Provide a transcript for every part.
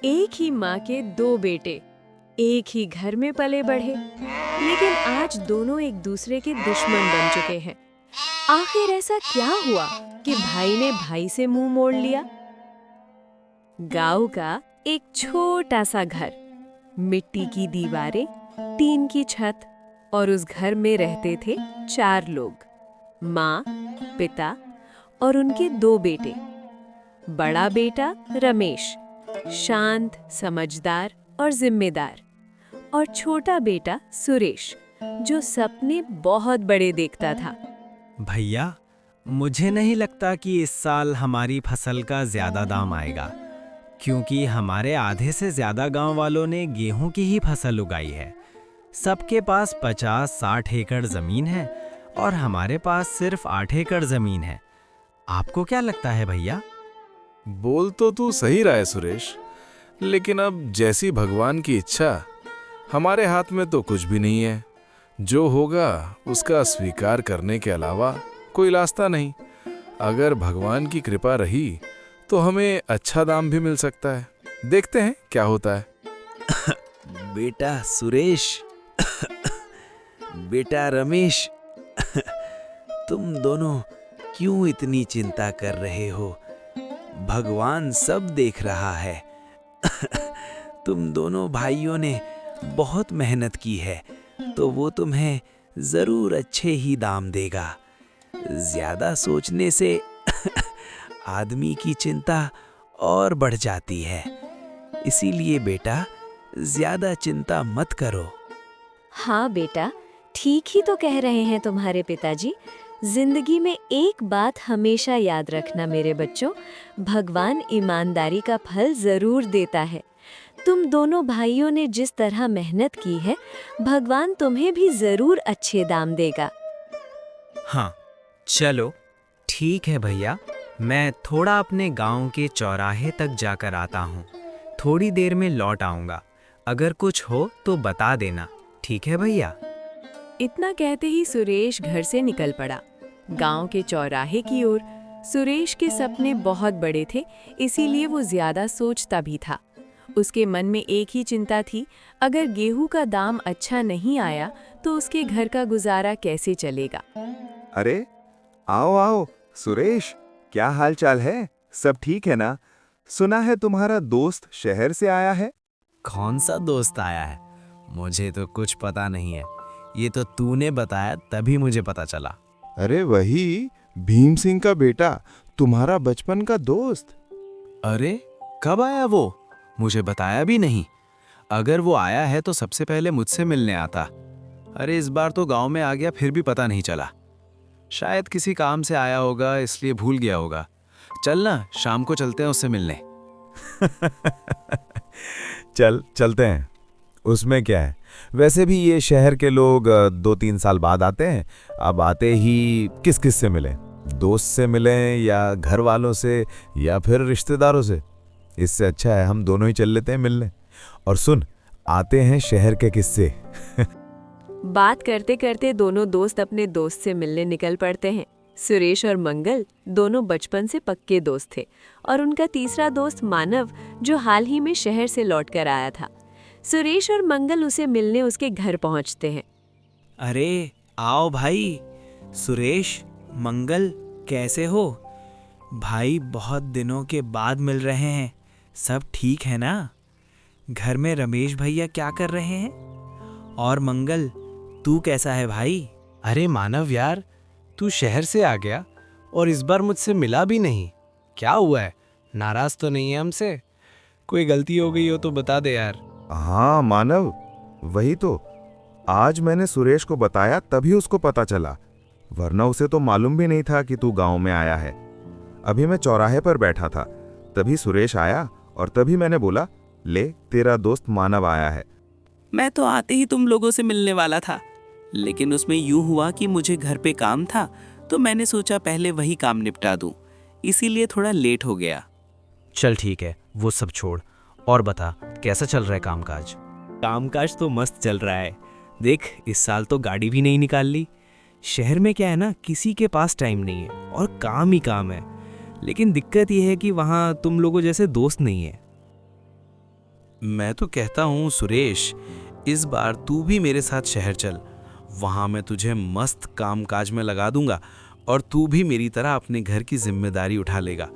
एक ही माँ के दो बेटे, एक ही घर में पले बढ़े, लेकिन आज दोनों एक दूसरे के दुश्मन बन चुके हैं। आखिर ऐसा क्या हुआ कि भाई ने भाई से मुंह मोड़ लिया? गांव का एक छोटा सा घर, मिट्टी की दीवारें, टीन की छत, और उस घर में रहते थे 4 लोग, माँ, पिता और उनके 2 बेटे। बड़ा बेटा रमेश, शांत, समझदार और जिम्मेदार, और छोटा बेटा सुरेश, जो सपने बहुत बड़े देखता था। भैया, मुझे नहीं लगता कि इस साल हमारी फसल का ज्यादा दाम आएगा, क्योंकि हमारे आधे से ज्यादा गांव वालों ने गेहूं की ही फसल उगाई है। सबके पास 50-60 एकड़ जमीन है और हमारे पास सिर्फ 8 एकड़ जमीन है। आपको क्या लगता है भैया? बोल तो तू सही रहा है सुरेश, लेकिन अब जैसी भगवान की इच्छा, हमारे हाथ में तो कुछ भी नहीं है। जो होगा उसका स्वीकार करने के अलावा कोई रास्ता नहीं। अगर भगवान की कृपा रही तो हमें अच्छा दाम भी मिल सकता है। देखते हैं क्या होता है। बेटा सुरेश, बेटा रमेश, तुम दोनों क्यों इतनी चिंता कर रहे हो? भगवान सब देख रहा है। तुम दोनों भाइयों ने बहुत मेहनत की है, तो वो तुम्हें जरूर अच्छे ही दाम देगा। ज्यादा सोचने से आदमी की चिंता और बढ़ जाती है। इसीलिए बेटा, ज्यादा चिंता मत करो। हाँ बेटा, ठीक ही तो कह रहे हैं तुम्हारे पिताजी। जिंदगी में एक बात हमेशा याद रखना मेरे बच्चों, भगवान ईमानदारी का फल जरूर देता है। तुम दोनों भाइयों ने जिस तरह मेहनत की है, भगवान तुम्हें भी जरूर अच्छे दाम देगा। हाँ, चलो ठीक है भैया, मैं थोड़ा अपने गांव के चौराहे तक जाकर आता हूँ। थोड़ी देर में लौट आऊँगा। अगर कुछ हो तो बता देना, ठीक है भैया? इतना कहते ही सुरेश घर से निकल पड़ा, गांव के चौराहे की ओर। सुरेश के सपने बहुत बड़े थे, इसीलिए वो ज्यादा सोचता भी था। उसके मन में एक ही चिंता थी, अगर गेहूं का दाम अच्छा नहीं आया तो उसके घर का गुजारा कैसे चलेगा। अरे आओ आओ सुरेश, क्या हाल चाल है? सब ठीक है ना? सुना है तुम्हारा दोस्त शहर से आया है। कौन सा दोस्त आया है? मुझे तो कुछ पता नहीं है। ये तो तूने बताया तभी मुझे पता चला। अरे वही भीम सिंह का बेटा, तुम्हारा बचपन का दोस्त। अरे कब आया वो? मुझे बताया भी नहीं। अगर वो आया है तो सबसे पहले मुझसे मिलने आता। अरे इस बार तो गांव में आ गया, फिर भी पता नहीं चला। शायद किसी काम से आया होगा, इसलिए भूल गया होगा। चल ना, शाम को चलते हैं उससे मिलने। चलते हैं, उसमें क्या है। वैसे भी ये शहर के लोग 2-3 साल बाद आते हैं। अब आते ही किस किस से मिलें? दोस्त से मिलें या घर वालों से या फिर रिश्तेदारों से? इससे अच्छा है हम दोनों ही चल लेते हैं मिलने। और सुन, आते हैं शहर के किस्से। बात करते करते दोनों दोस्त अपने दोस्त से मिलने निकल पड़ते हैं। सुरेश और मंगल दोनों बचपन से पक्के दोस्त थे, और उनका तीसरा दोस्त मानव, जो हाल ही में शहर से लौटकर आया था। सुरेश और मंगल उसे मिलने उसके घर पहुंचते हैं। अरे आओ भाई। सुरेश, मंगल, कैसे हो भाई? बहुत दिनों के बाद मिल रहे हैं। सब ठीक है ना? घर में रमेश भैया क्या कर रहे हैं? और मंगल, तू कैसा है भाई? अरे मानव यार, तू शहर से आ गया और इस बार मुझसे मिला भी नहीं। क्या हुआ है? नाराज तो नहीं है हमसे? कोई गलती हो गई हो तो बता दे यार। हाँ मानव, वही तो। आज मैंने सुरेश को बताया तभी उसको पता चला, वरना उसे तो मालूम भी नहीं था कि तू गांव में आया है। अभी मैं चौराहे पर बैठा था, तभी सुरेश आया और तभी मैंने बोला, ले तेरा दोस्त मानव आया है। मैं तो आते ही तुम लोगों से मिलने वाला था, लेकिन उसमें यूं हुआ कि मुझे घर पे काम था, तो मैंने सोचा पहले वही काम निपटा दूं, इसीलिए थोड़ा लेट हो गया। चल ठीक है, वो सब छोड़ और बता, कैसा चल रहा है कामकाज? कामकाज तो मस्त चल रहा है। देख, इस साल तो गाड़ी भी नहीं निकाल ली। शहर में क्या है ना, किसी के पास टाइम नहीं है और काम ही काम है। लेकिन दिक्कत यह है कि वहाँ तुम लोगों जैसे दोस्त नहीं है। मैं तो कहता हूँ सुरेश, इस बार तू भी मेरे साथ शहर चल। वहाँ मैं तुझे मस्त कामकाज में लगा दूंगा और तू भी मेरी तरह अपने घर की जिम्मेदारी उठा लेगा।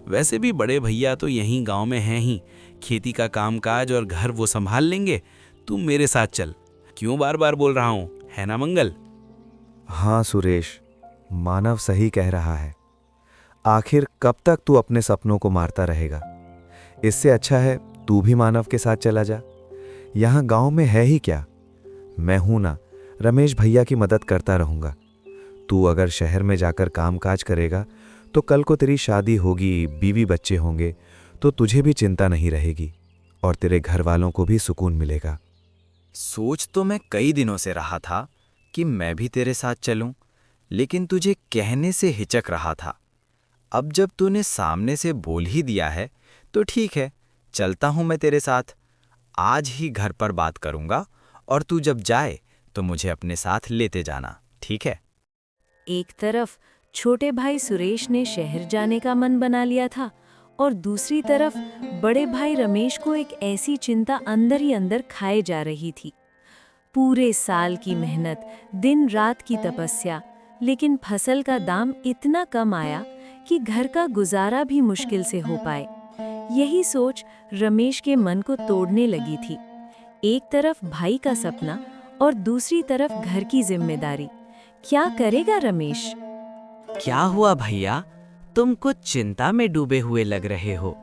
वैसे भी बड़े भैया तो यहीं गांव में हैं ही, खेती का कामकाज और घर वो संभाल लेंगे। तू मेरे साथ चल। क्यों बार बार बोल रहा हूँ, है ना मंगल? हाँ सुरेश, मानव सही कह रहा है। आखिर कब तक तू अपने सपनों को मारता रहेगा? इससे अच्छा है तू भी मानव के साथ चला जा। यहाँ गांव में है ही क्या, मैं हूं ना, रमेश भैया की मदद करता रहूंगा। तू अगर शहर में जाकर कामकाज करेगा तो कल को तेरी शादी होगी, बीवी बच्चे होंगे, तो तुझे भी चिंता नहीं रहेगी और तेरे घर वालों को भी सुकून मिलेगा। सोच तो मैं कई दिनों से रहा था कि मैं भी तेरे साथ चलूं, लेकिन तुझे कहने से हिचक रहा था। अब जब तूने सामने से बोल ही दिया है तो ठीक है, चलता हूं मैं तेरे साथ। आज ही घर पर बात करूंगा और तू जब जाए तो मुझे अपने साथ लेते जाना, ठीक है? एक तरफ छोटे भाई सुरेश ने शहर जाने का मन बना लिया था और दूसरी तरफ बड़े भाई रमेश को एक ऐसी चिंता अंदर ही अंदर खाए जा रही थी। पूरे साल की मेहनत, दिन रात की तपस्या, लेकिन फसल का दाम इतना कम आया कि घर का गुजारा भी मुश्किल से हो पाए। यही सोच रमेश के मन को तोड़ने लगी थी। एक तरफ भाई का सपना और दूसरी तरफ घर की जिम्मेदारी। क्या करेगा रमेश? क्या हुआ भैया, तुम कुछ चिंता में डूबे हुए लग रहे हो।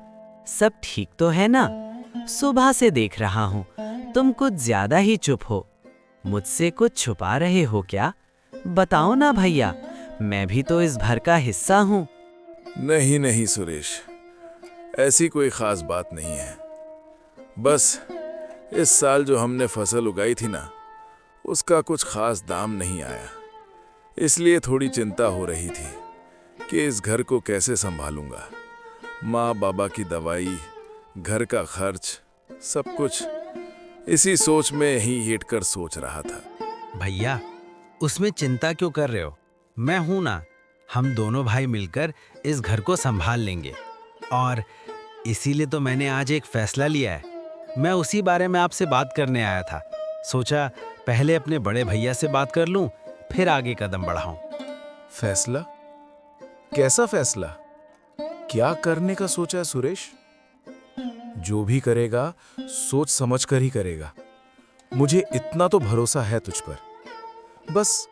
सब ठीक तो है ना? सुबह से देख रहा हूँ तुम कुछ ज्यादा ही चुप हो। मुझसे कुछ छुपा रहे हो क्या? बताओ ना भैया, मैं भी तो इस घर का हिस्सा हूँ। नहीं नहीं सुरेश, ऐसी कोई खास बात नहीं है। बस इस साल जो हमने फसल उगाई थी ना, उसका कुछ खास दाम नहीं आया, इसलिए थोड़ी चिंता हो रही थी कि इस घर को कैसे संभालूंगा। माँ बाबा की दवाई, घर का खर्च, सब कुछ इसी सोच में ही हिटकर सोच रहा था। भैया, उसमें चिंता क्यों कर रहे हो? मैं हूं ना, हम दोनों भाई मिलकर इस घर को संभाल लेंगे। और इसीलिए तो मैंने आज एक फैसला लिया है। मैं उसी बारे में आपसे बात करने आया था। सोचा पहले अपने बड़े भैया से बात कर लूं, फिर आगे कदम बढ़ाऊं। फैसला? कैसा फैसला? क्या करने का सोचा है सुरेश? जो भी करेगा सोच समझ कर ही करेगा। मुझे इतना तो भरोसा है तुझ पर। बस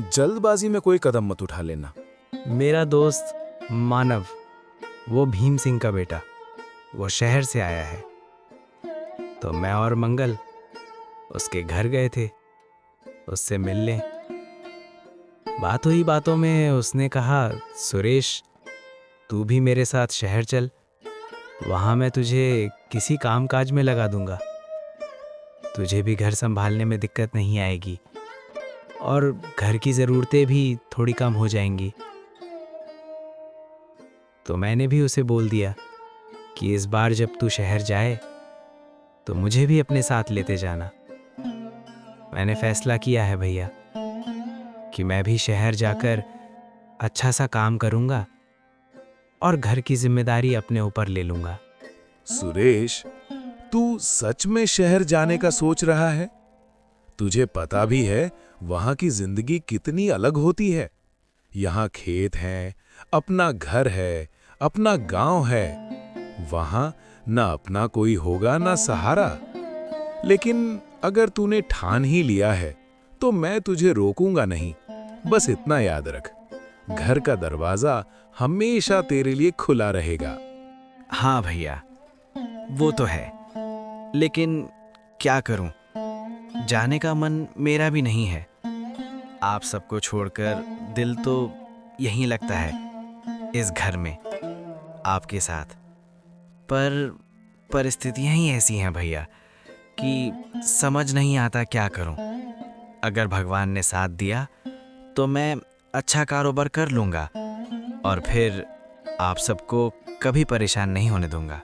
जल्दबाजी में कोई कदम मत उठा लेना। मेरा दोस्त मानव, वो भीम सिंह का बेटा, वो शहर से आया है, तो मैं और मंगल उसके घर गए थे उससे मिलने। बात हुई बातों में उसने कहा, सुरेश तू भी मेरे साथ शहर चल, वहाँ मैं तुझे किसी काम काज में लगा दूंगा। तुझे भी घर संभालने में दिक्कत नहीं आएगी और घर की ज़रूरतें भी थोड़ी कम हो जाएंगी। तो मैंने भी उसे बोल दिया कि इस बार जब तू शहर जाए तो मुझे भी अपने साथ लेते जाना। मैंने फैसला किया है भैया कि मैं भी शहर जाकर अच्छा सा काम करूंगा और घर की जिम्मेदारी अपने ऊपर ले लूंगा। सुरेश, तू सच में शहर जाने का सोच रहा है? तुझे पता भी है वहां की जिंदगी कितनी अलग होती है। यहाँ खेत हैं, अपना घर है, अपना गांव है। वहां ना अपना कोई होगा ना सहारा। लेकिन अगर तूने ठान ही लिया है तो मैं तुझे रोकूंगा नहीं। बस इतना याद रख, घर का दरवाजा हमेशा तेरे लिए खुला रहेगा। हाँ भैया, वो तो है, लेकिन क्या करूं, जाने का मन मेरा भी नहीं है। आप सबको छोड़कर दिल तो यहीं लगता है, इस घर में आपके साथ। पर परिस्थितियां ही ऐसी हैं भैया कि समझ नहीं आता क्या करूं। अगर भगवान ने साथ दिया तो मैं अच्छा कारोबार कर लूंगा और फिर आप सबको कभी परेशान नहीं होने दूंगा।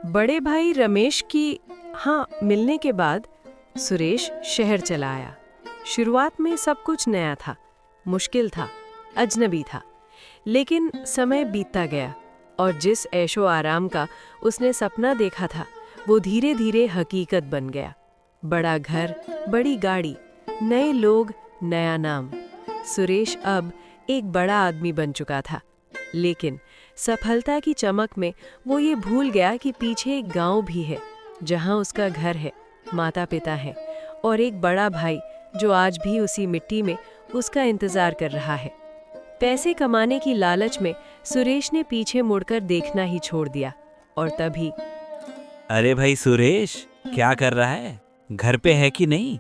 बड़े भाई रमेश की मिलने के बाद सुरेश शहर चला आया। शुरुआत में सब कुछ नया था, मुश्किल था, अजनबी था, लेकिन समय बीतता गया और जिस ऐशो आराम का उसने सपना देखा था वो धीरे धीरे हकीकत बन गया। बड़ा घर, बड़ी गाड़ी, नए लोग, नया नाम। सुरेश अब एक बड़ा आदमी बन चुका था, लेकिन सफलता की चमक में वो ये भूल गया कि पीछे एक गांव भी है जहां उसका घर है, माता पिता है और एक बड़ा भाई जो आज भी उसी मिट्टी में उसका इंतजार कर रहा है। पैसे कमाने की लालच में सुरेश ने पीछे मुड़कर देखना ही छोड़ दिया और तभी अरे भाई सुरेश, क्या कर रहा है? घर पे है कि नहीं?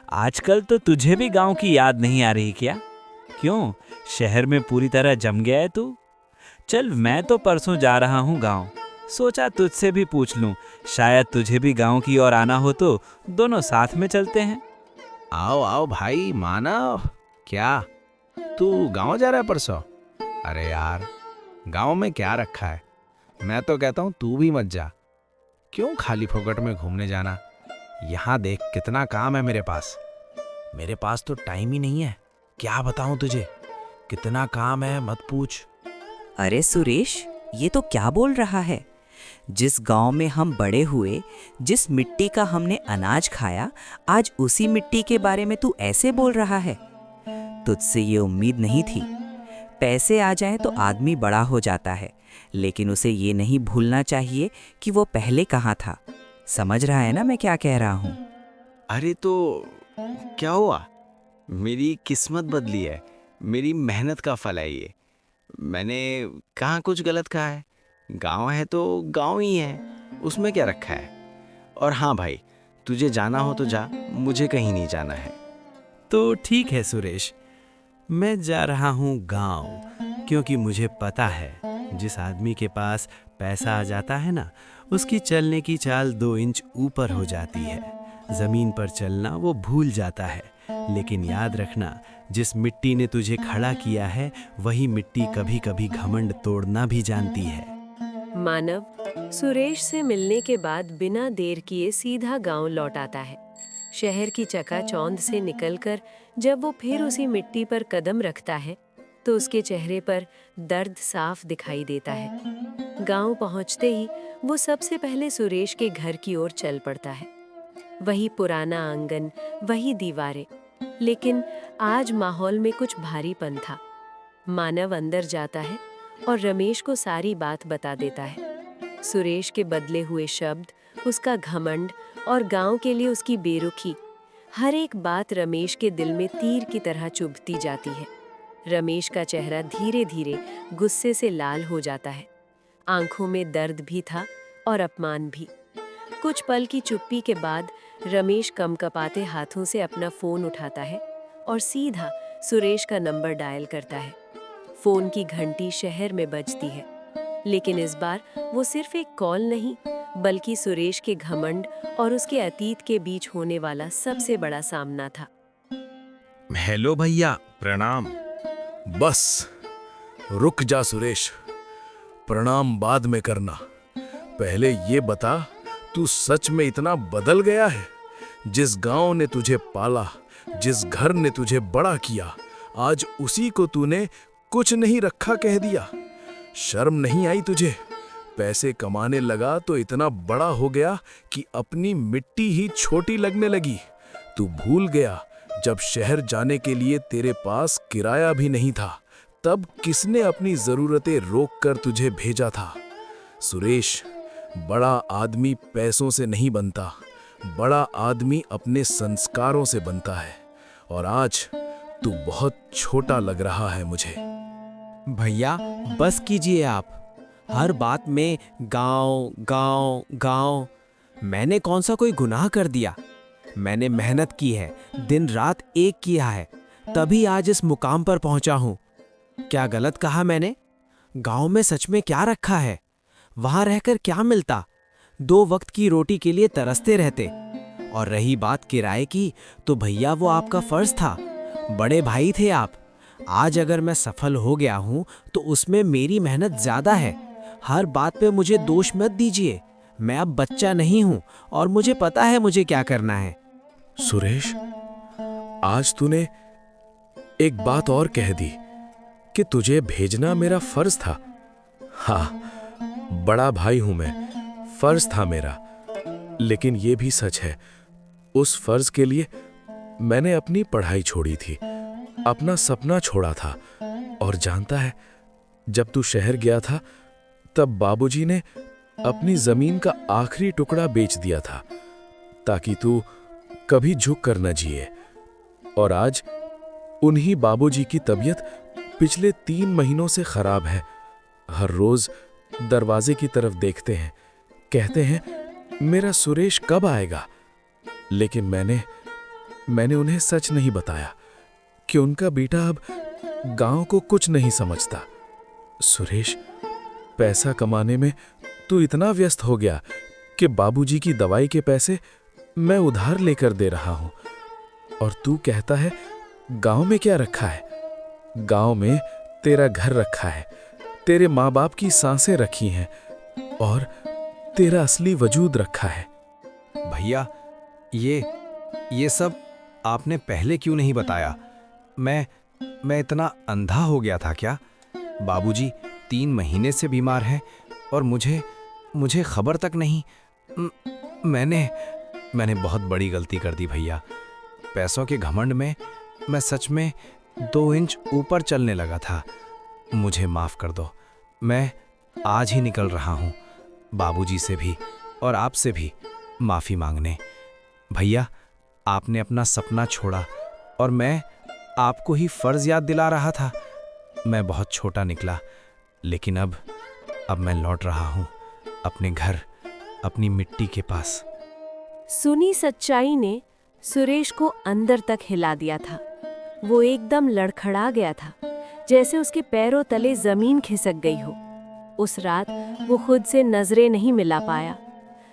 आजकल तो तुझे भी गांव की याद नहीं आ रही क्या? क्यों, शहर में पूरी तरह जम गया है तू? चल, मैं तो परसों जा रहा हूँ गांव। सोचा तुझसे भी पूछ लूं, शायद तुझे भी गांव की ओर आना हो तो दोनों साथ में चलते हैं। आओ आओ भाई मानव, क्या तू गांव जा रहा है परसों? अरे यार, गांव में क्या रखा है? मैं तो कहता हूँ तू भी मत जा। क्यों खाली फोकट में घूमने जाना? यहाँ देख कितना काम है मेरे पास। मेरे पास तो टाइम ही नहीं है, क्या बताऊं तुझे? कितना काम है मत पूछ। अरे सुरेश, ये तो क्या बोल रहा है? जिस गांव में हम बड़े हुए, जिस मिट्टी का हमने अनाज खाया, आज उसी मिट्टी के बारे में तू ऐसे बोल रहा है? तुझसे ये उम्मीद नहीं थी। पैसे आ जाएं तो आदमी बड़ा हो जाता है, लेकिन उसे ये नहीं भूलना चाहिए कि वो पहले कहाँ था। समझ रहा है ना मैं क्या कह रहा हूँ? अरे तो क्या हुआ? मेरी किस्मत बदली है, मेरी मेहनत का फल है ये। मैंने कहाँ कुछ गलत कहा है? गांव है तो गांव ही है, उसमें क्या रखा है? और हाँ भाई, तुझे जाना हो तो जा, मुझे कहीं नहीं जाना है। तो ठीक है सुरेश, मैं जा रहा हूँ गांव, क्योंकि मुझे पता है जिस आदमी के पास पैसा आ जाता है ना, उसकी चलने की चाल 2 इंच ऊपर हो जाती है। जमीन पर चलना वो भूल जाता है। लेकिन याद रखना, जिस मिट्टी ने तुझे खड़ा किया है, वही मिट्टी कभी कभी घमंड तोड़ना भी जानती है। मानव सुरेश से मिलने के बाद बिना देर किए सीधा गांव लौट आता है। शहर की चकाचौंध से निकलकर जब वो फिर उसी मिट्टी पर कदम रखता है तो उसके चेहरे पर दर्द साफ दिखाई देता है। गांव पहुंचते ही वो सबसे पहले सुरेश के घर की ओर चल पड़ता है। वही पुराना आंगन, वही दीवारें, लेकिन आज माहौल में कुछ भारीपन था। मानव अंदर जाता है और रमेश को सारी बात बता देता है। सुरेश के बदले हुए शब्द, उसका घमंड और गांव के लिए उसकी बेरुखी, हर एक बात रमेश के दिल में तीर की तरह चुभती जाती है। रमेश का चेहरा धीरे धीरे गुस्से से लाल हो जाता है। आंखों में दर्द भी था और अपमान भी। कुछ पल की चुप्पी के बाद रमेश कंपकपाते हाथों से अपना फोन उठाता है और सीधा सुरेश का नंबर डायल करता है। फोन की घंटी शहर में बजती है, लेकिन इस बार वो सिर्फ एक कॉल नहीं, बल्कि सुरेश के घमंड और उसके अतीत के बीच होने वाला सबसे बड़ा सामना था। हेलो भैया, प्रणाम। बस रुक जा सुरेश, प्रणाम बाद में करना। पहले ये बता, तू सच में इतना बदल गया है? जिस गांव ने तुझे पाला, जिस घर ने तुझे बड़ा किया, आज उसी को तूने कुछ नहीं रखा कह दिया। शर्म नहीं आई तुझे? पैसे कमाने लगा तो इतना बड़ा हो गया कि अपनी मिट्टी ही छोटी लगने लगी। तू भूल गया, जब शहर जाने के लिए तेरे पास किराया भी नहीं था, तब किसने अपनी जरूरतें रोक कर तुझे भेजा था? सुरेश, बड़ा आदमी पैसों से नहीं बनता, बड़ा आदमी अपने संस्कारों से बनता है। और आज तू बहुत छोटा लग रहा है मुझे। भैया बस कीजिए आप, हर बात में गांव गांव गांव। मैंने कौन सा कोई गुनाह कर दिया? मैंने मेहनत की है, दिन रात एक किया है, तभी आज इस मुकाम पर पहुंचा हूं। क्या गलत कहा मैंने? गांव में सच में क्या रखा है? वहां रहकर क्या मिलता? 2 वक्त की रोटी के लिए तरसते रहते। और रही बात किराए की, तो भैया वो आपका फर्ज था, बड़े भाई थे आप। आज अगर मैं सफल हो गया हूं तो उसमें मेरी मेहनत ज्यादा है। हर बात पे मुझे दोष मत दीजिए। मैं अब बच्चा नहीं हूं और मुझे पता है मुझे क्या करना है। सुरेश, आज तूने एक बात और कह दी कि तुझे भेजना मेरा फर्ज था। हाँ, बड़ा भाई हूं मैं, फर्ज था मेरा। लेकिन ये भी सच है, उस फर्ज के लिए मैंने अपनी पढ़ाई छोड़ी थी, अपना सपना छोड़ा था। और जानता है, जब तू शहर गया था तब बाबूजी ने अपनी जमीन का आखिरी टुकड़ा बेच दिया था ताकि तू कभी झुक कर न जिए। और आज उन्हीं बाबूजी की तबीयत पिछले 3 महीनों से खराब है। हर रोज दरवाजे की तरफ देखते हैं, कहते हैं मेरा सुरेश कब आएगा। लेकिन मैंने उन्हें सच नहीं बताया कि उनका बेटा अब गांव को कुछ नहीं समझता। सुरेश, पैसा कमाने में तू इतना व्यस्त हो गया कि बाबूजी की दवाई के पैसे मैं उधार लेकर दे रहा हूं। और तू कहता है गांव में क्या रखा है? गांव में तेरा घर रखा है, तेरे माँ बाप की सांसें रखी हैं और तेरा असली वजूद रखा है। भैया, ये सब आपने पहले क्यों नहीं बताया? मैं इतना अंधा हो गया था क्या? बाबूजी 3 महीने से बीमार हैं और मुझे खबर तक नहीं। मैंने बहुत बड़ी गलती कर दी भैया। पैसों के घमंड में मैं सच में 2 इंच ऊपर चलने लगा था। मुझे माफ कर दो। मैं आज ही निकल रहा हूँ बाबूजी से भी और आपसे भी माफी मांगने। भैया, आपने अपना सपना छोड़ा और मैं आपको ही फर्ज याद दिला रहा था। मैं बहुत छोटा निकला, लेकिन अब मैं लौट रहा हूँ अपने घर, अपनी मिट्टी के पास। सुनी सच्चाई ने सुरेश को अंदर तक हिला दिया था। वो एकदम लड़खड़ा गया था, जैसे उसके पैरों तले जमीन खिसक गई हो। उस रात वो खुद से नजरें नहीं मिला पाया।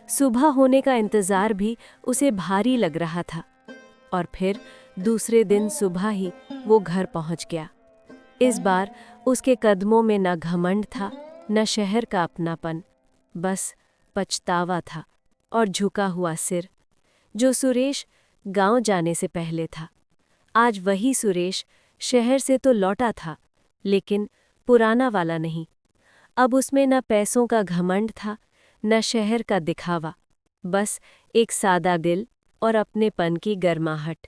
सुबह होने का इंतजार भी उसे भारी लग रहा था। और फिर दूसरे दिन सुबह ही वो घर पहुंच गया। इस बार उसके कदमों में न घमंड था, न शहर का अपनापन, बस पछतावा था और झुका हुआ सिर, जो सुरेश गांव जाने से पहले था। आज वही सुरेश शहर से तो लौटा था, लेकिन पुराना वाला नहीं। अब उसमें न पैसों का घमंड था, न शहर का दिखावा, बस एक सादा दिल और अपनेपन की गर्माहट।